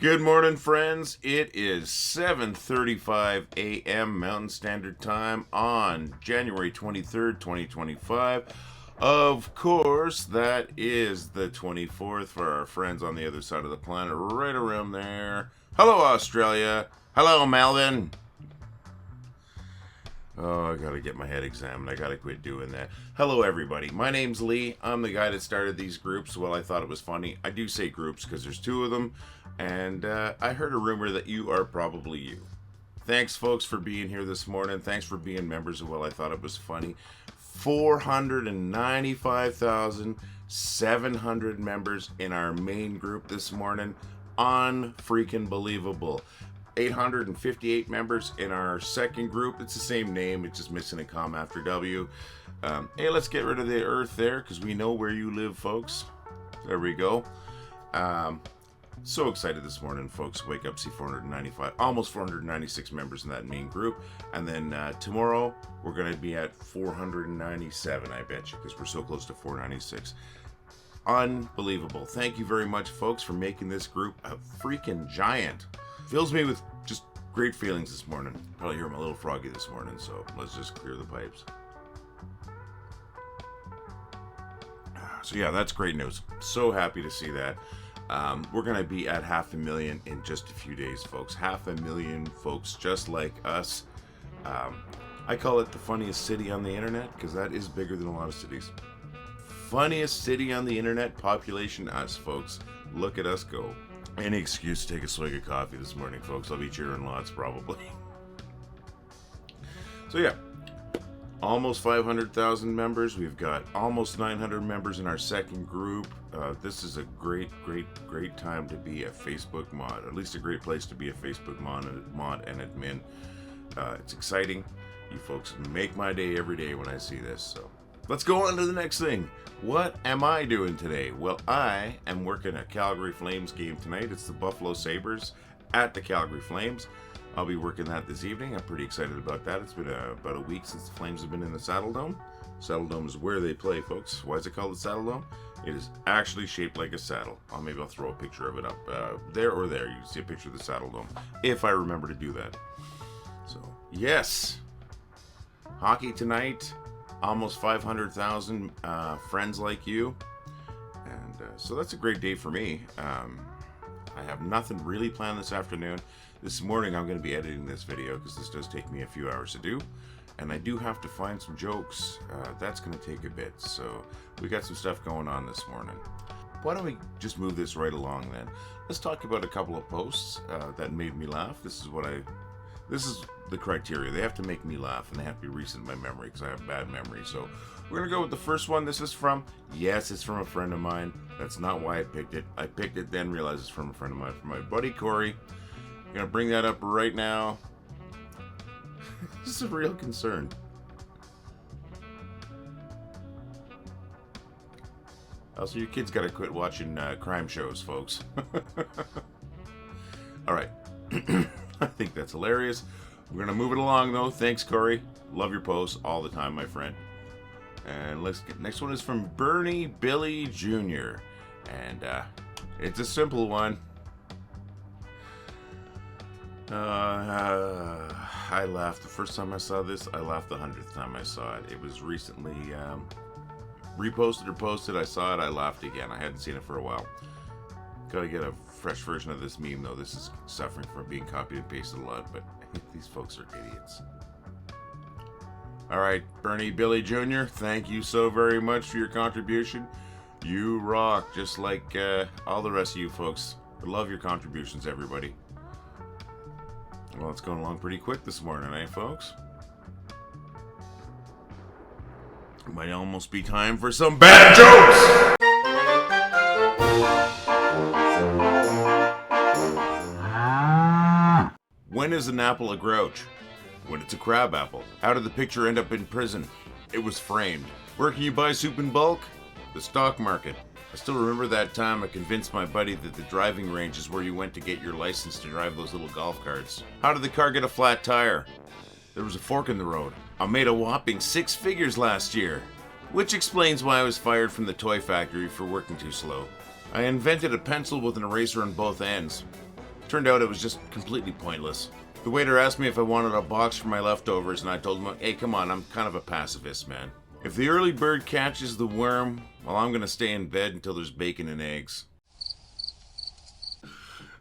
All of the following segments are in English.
Good morning, friends. It is 7:35 a.m. Mountain Standard Time on January 23rd, 2025. Of course, that is the 24th for our friends on the other side of the planet, right around there. Hello, Australia. Hello, Melbourne. Oh, I gotta get my head examined. I gotta quit doing that. Hello, everybody. My name's Lee. I'm the guy that started these groups. Well, I thought it was funny. I do say groups because there's two of them. And I heard a rumor that you are probably you. Thanks, folks, for being here this morning. Thanks for being members of Well, I Thought It Was Funny. 495,700 members in our main group this morning. Unfreaking believable. 858 members in our second group. It's the same name. It's just missing a comma after W. Hey, let's get rid of the Earth there because we know where you live, folks. There we go. So excited this morning, folks. Wake up, see 495, almost 496 members in that main group. And then tomorrow, we're going to be at 497, I bet you, because we're so close to 496. Unbelievable. Thank you very much, folks, for making this group a freaking giant. Fills me with just great feelings this morning. Probably hear I'm a little froggy this morning, so let's just clear the pipes. So yeah, that's great news. So happy to see that. We're going to be at 500,000 in just a few days, folks. 500,000 folks just like us. I call it the funniest city on the internet because that is bigger than a lot of cities. Funniest city on the internet, population us, folks. Look at us go. Any excuse to take a swig of coffee this morning, folks. I'll be cheering lots, probably. So yeah, almost 500,000 members. We've got almost 900 members in our second group. This is a great time to be a Facebook mod, or at least a great place to be a Facebook mod and admin. It's exciting. You folks make my day every day when I see this. So let's go on to the next thing. What am I doing today? Well, I am working a Calgary Flames game tonight. It's the Buffalo Sabres at the Calgary Flames. I'll be working that this evening. I'm pretty excited about that. It's been about a week since the Flames have been in the Saddle Dome. Saddle Dome is where they play, folks. Why is it called the Saddle Dome? It is actually shaped like a saddle. Maybe I'll throw a picture of it up there or there. You can see a picture of the Saddle Dome if I remember to do that. So, yes. Hockey tonight. Almost 500,000 friends like you. And so that's a great day for me. I have nothing really planned this afternoon. This morning I'm going to be editing this video because this does take me a few hours to do. And I do have to find some jokes. That's going to take a bit. So we got some stuff going on this morning. Why don't we just move this right along then? Let's talk about a couple of posts that made me laugh. This is the criteria. They have to make me laugh and they have to be recent in my memory because I have bad memory. So we're going to go with the first one. This is from, yes, it's from a friend of mine. That's not why I picked it. I picked it, then realized it's from a friend of mine, from my buddy Corey. I'm going to bring that up right now. This is a real concern. Also, your kids got to quit watching crime shows, folks. All right. I think that's hilarious. We're going to move it along, though. Thanks, Corey. Love your posts all the time, my friend. And let's get, next one is from Bernie Billy Jr. And it's a simple one. I laughed the first time I saw this. I laughed the 100th time I saw it. It was recently reposted or posted. I saw it. I laughed again. I hadn't seen it for a while. Gotta get a fresh version of this meme, though. This is suffering from being copied and pasted a lot, but these folks are idiots. All right, Bernie Billy Jr., thank you so very much for your contribution. You rock, just like all the rest of you folks. I love your contributions, everybody. Well, it's going along pretty quick this morning, eh, folks? It might almost be time for some bad jokes! When is an apple a grouch? When it's a crab apple. How did the picture end up in prison? It was framed. Where can you buy soup in bulk? The stock market. I still remember that time I convinced my buddy that the driving range is where you went to get your license to drive those little golf carts. How did the car get a flat tire? There was a fork in the road. I made a whopping 6 figures last year. Which explains why I was fired from the toy factory for working too slow. I invented a pencil with an eraser on both ends. Turned out it was just completely pointless. The waiter asked me if I wanted a box for my leftovers, and I told him, hey, come on, I'm kind of a pacifist, man. If the early bird catches the worm, well, I'm gonna stay in bed until there's bacon and eggs.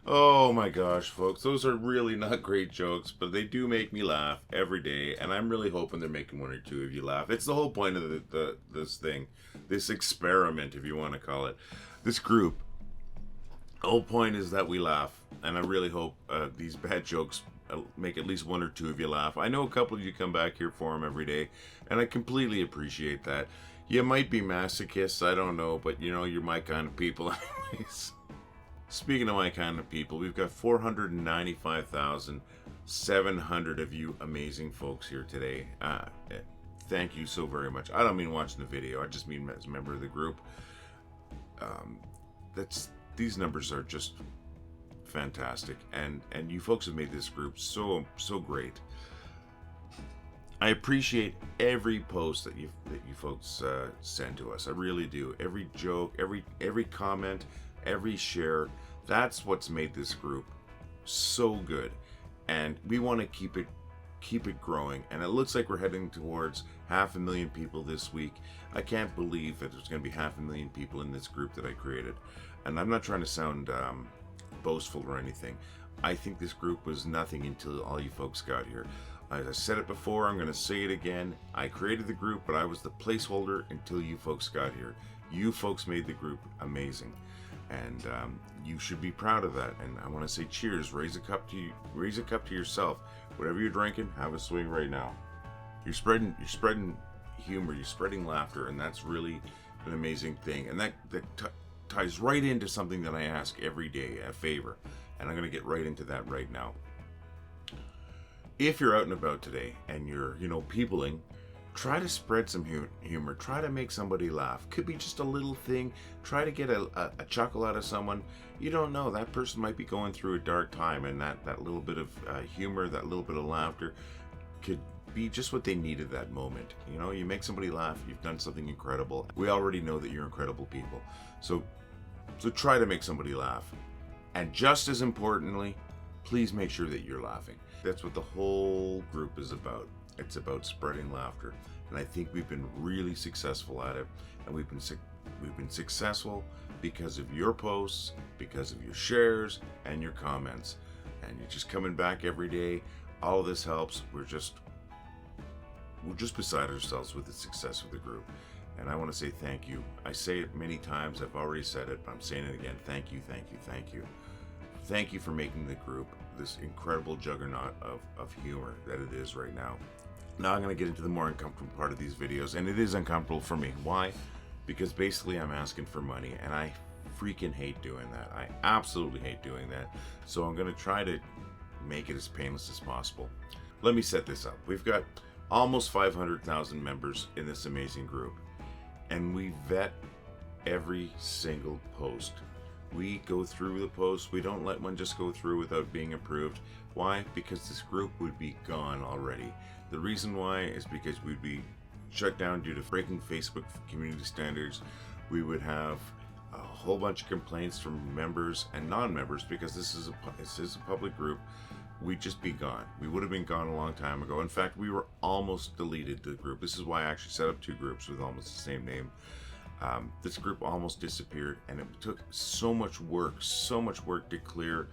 Oh my gosh, folks, those are really not great jokes, but they do make me laugh every day, and I'm really hoping they're making one or two of you laugh. It's the whole point of this thing, this experiment, if you want to call it, this group. The whole point is that we laugh, and I really hope these bad jokes make at least one or two of you laugh. I know a couple of you come back here for them every day, and I completely appreciate that. You might be masochists, I don't know, but you know, you're my kind of people anyways. Speaking of my kind of people, we've got 495,700 of you amazing folks here today. Thank you so very much. I don't mean watching the video, I just mean as a member of the group. These numbers are just fantastic, and you folks have made this group so great. I appreciate every post that you folks send to us. I really do. Every joke, every comment, every share. That's what's made this group so good, and we want to keep it growing. And it looks like we're heading towards 500,000 people this week. I can't believe that there's going to be 500,000 people in this group that I created. And I'm not trying to sound boastful or anything. I think this group was nothing until all you folks got here. As I said it before, I'm going to say it again. I created the group, but I was the placeholder until you folks got here. You folks made the group amazing, and you should be proud of that. And I want to say cheers. Raise a cup to you. Raise a cup to yourself. Whatever you're drinking, have a swing right now. You're spreading humor. You're spreading laughter, and that's really an amazing thing. And that ties right into something that I ask every day, a favor, and I'm going to get right into that right now. If you're out and about today and you're, peopling, try to spread some humor. Try to make somebody laugh. Could be just a little thing. Try to get a chuckle out of someone. You don't know, that person might be going through a dark time, and that little bit of humor, that little bit of laughter could be just what they needed that moment. You make somebody laugh, you've done something incredible. We already know that you're incredible people. So try to make somebody laugh. And just as importantly, please make sure that you're laughing. That's what the whole group is about. It's about spreading laughter. And I think we've been really successful at it. And we've been successful because of your posts, because of your shares, and your comments. And you're just coming back every day. All of this helps. We're just beside ourselves with the success of the group. And I want to say thank you. I say it many times. I've already said it, but I'm saying it again. Thank you, thank you, thank you. Thank you for making the group this incredible juggernaut of humor that it is right now. Now I'm going to get into the more uncomfortable part of these videos, and it is uncomfortable for me. Why? Because basically I'm asking for money, and I freaking hate doing that. I absolutely hate doing that. So I'm going to try to make it as painless as possible. Let me set this up. We've got almost 500,000 members in this amazing group, and we vet every single post. We go through the posts. We don't let one just go through without being approved. Why? Because this group would be gone already. The reason why is because we'd be shut down due to breaking Facebook community standards. We would have a whole bunch of complaints from members and non-members, because this is a public group. We'd just be gone. We would have been gone a long time ago. In fact, we were almost deleted the group. This is why I actually set up two groups with almost the same name. This group almost disappeared, and it took so much work to clear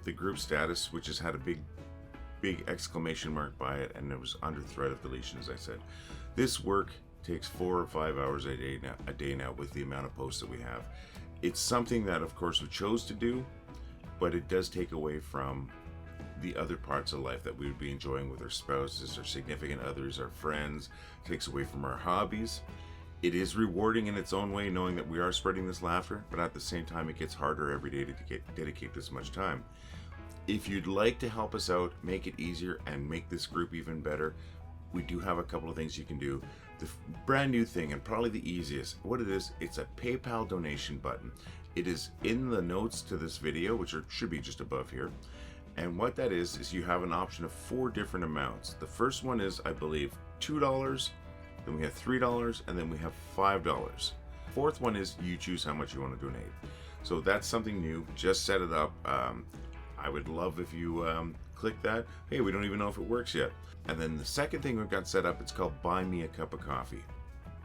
the group status, which has had a big exclamation mark by it, and it was under threat of deletion, as I said. This work takes 4 or 5 hours a day now with the amount of posts that we have. It's something that, of course, we chose to do, but it does take away from the other parts of life that we would be enjoying with our spouses, our significant others, our friends. It takes away from our hobbies. It is rewarding in its own way, knowing that we are spreading this laughter, but at the same time, it gets harder every day to dedicate this much time. If you'd like to help us out, make it easier, and make this group even better, we do have a couple of things you can do. The brand new thing, and probably the easiest, what it is, it's a PayPal donation button. It is in the notes to this video, which should be just above here. And what that is you have an option of 4 different amounts. The first one is, I believe, $2, then we have $3, and then we have $5. Fourth one is you choose how much you want to donate. So that's something new. Just set it up. I would love if you click that. Hey, we don't even know if it works yet. And then the second thing we've got set up, it's called Buy Me a Cup of Coffee.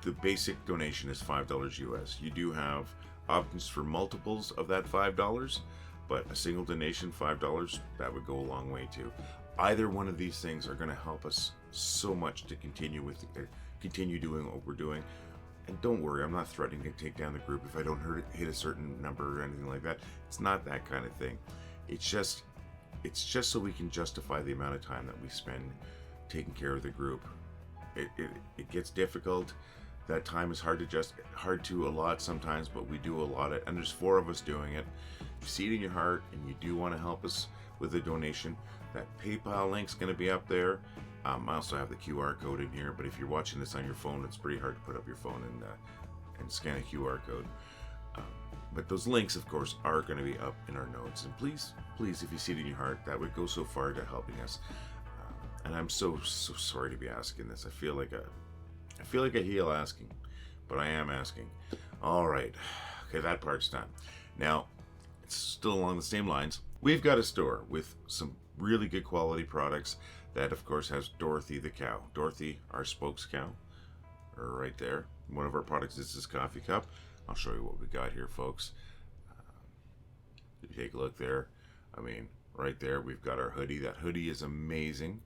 The basic donation is $5 US. You do have options for multiples of that $5, but a single donation, $5, that would go a long way too. Either one of these things are going to help us so much to continue doing what we're doing. And don't worry, I'm not threatening to take down the group if I don't hit a certain number or anything like that. It's not that kind of thing. It's just so we can justify the amount of time that we spend taking care of the group. It gets difficult. That time is hard to allot sometimes, but we do allot it, and there's 4 of us doing it. If you see it in your heart and you do want to help us with a donation, that PayPal link's going to be up there. I also have the QR code in here, but if you're watching this on your phone, it's pretty hard to put up your phone and scan a QR code. But those links, of course, are going to be up in our notes. And please, if you see it in your heart, that would go so far to helping us. And I'm so sorry to be asking this. I feel like a heel asking, but I am asking. All right, okay, that part's done. Now, it's still along the same lines. We've got a store with some really good quality products that, of course, has Dorothy the cow. Dorothy, our spokes cow, right there. One of our products is this coffee cup. I'll show you what we got here, folks. If you take a look there, I mean, right there, we've got our hoodie. That hoodie is amazing.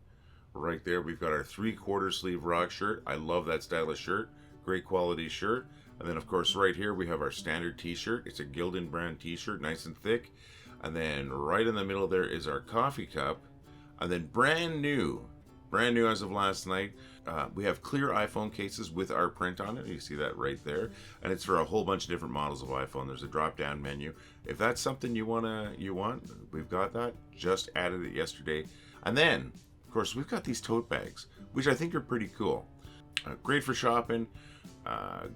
Right there, we've got our 3/4 sleeve rock shirt. I love that style of shirt. Great quality shirt. And then, of course, right here, we have our standard t-shirt. It's a Gildan brand t-shirt, nice and thick. And then right in the middle there is our coffee cup. And then brand new as of last night, we have clear iPhone cases with our print on it. You see that right there. And it's for a whole bunch of different models of iPhone. There's a drop-down menu. If that's something you want, we've got that. Just added it yesterday. And then, of course, we've got these tote bags, which I think are pretty cool. Great for shopping,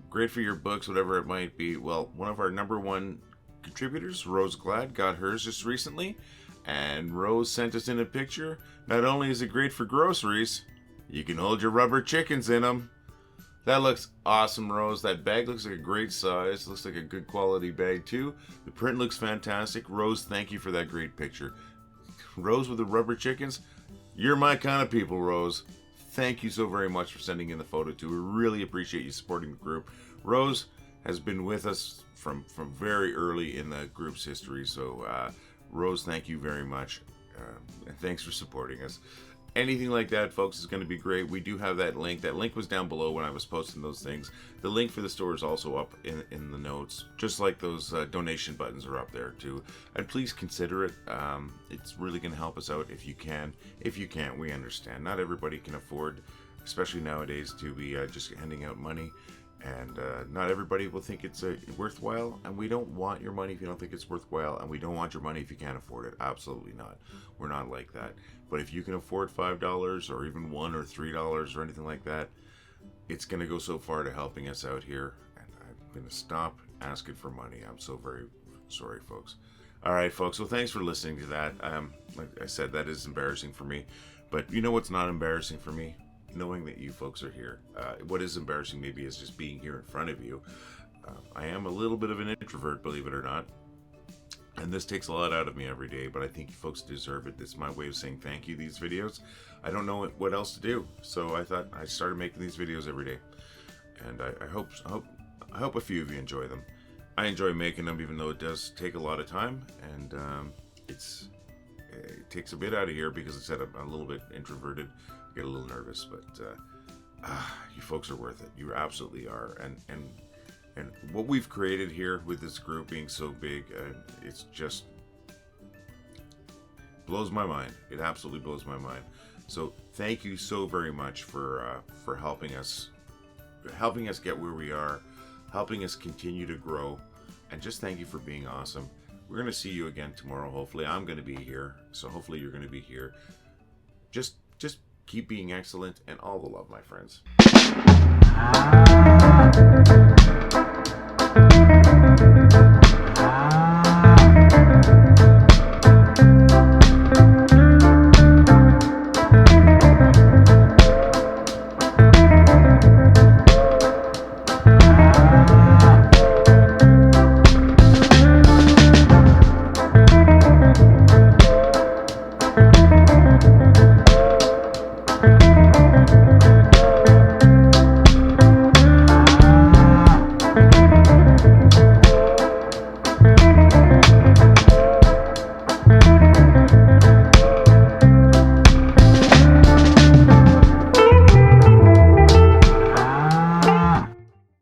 great for your books, whatever it might be. Well, one of our number 1 contributors, Rose Glad, got hers just recently, and Rose sent us in a picture. Not only is it great for groceries, you can hold your rubber chickens in them. That looks awesome, Rose. That bag looks like a great size. Looks like a good quality bag too. The print looks fantastic. Rose, thank you for that great picture. Rose with the rubber chickens, you're my kind of people, Rose. Thank you so very much for sending in the photo too. We really appreciate you supporting the group. Rose has been with us from very early in the group's history. So, Rose, thank you very much. And thanks for supporting us. Anything like that, folks, is going to be great. We do have that link. That link was down below when I was posting those things. The link for the store is also up in the notes, just like those donation buttons are up there too. And please consider it. It's really going to help us out if you can. If you can't, we understand. Not everybody can afford, especially nowadays, to be just handing out money. And not everybody will think it's worthwhile, and we don't want your money if you don't think it's worthwhile, and we don't want your money if you can't afford it. Absolutely not. We're not like that. But if you can afford $5 or even $1 or $3 or anything like that, it's going to go so far to helping us out here. And I'm going to stop asking for money. I'm so very sorry, folks. All right, folks. Well, thanks for listening to that. Like I said, that is embarrassing for me. But you know what's not embarrassing for me? Knowing that you folks are here. What is embarrassing maybe is just being here in front of you. I am a little bit of an introvert, believe it or not. And this takes a lot out of me every day, but I think you folks deserve it. It's my way of saying thank you, these videos. I don't know what else to do. So I thought I started making these videos every day. And I hope a few of you enjoy them. I enjoy making them, even though it does take a lot of time. And it takes a bit out of here because I said I'm a little bit introverted. Get a little nervous, but you folks are worth it. You absolutely are. And what we've created here with this group being so big, it's just blows my mind. It absolutely blows my mind. So thank you so very much for helping us get where we are, helping us continue to grow, and just thank you for being awesome. We're gonna see you again tomorrow. Hopefully, I'm gonna be here. So hopefully you're gonna be here. Just keep being excellent, and all the love, my friends. Bye.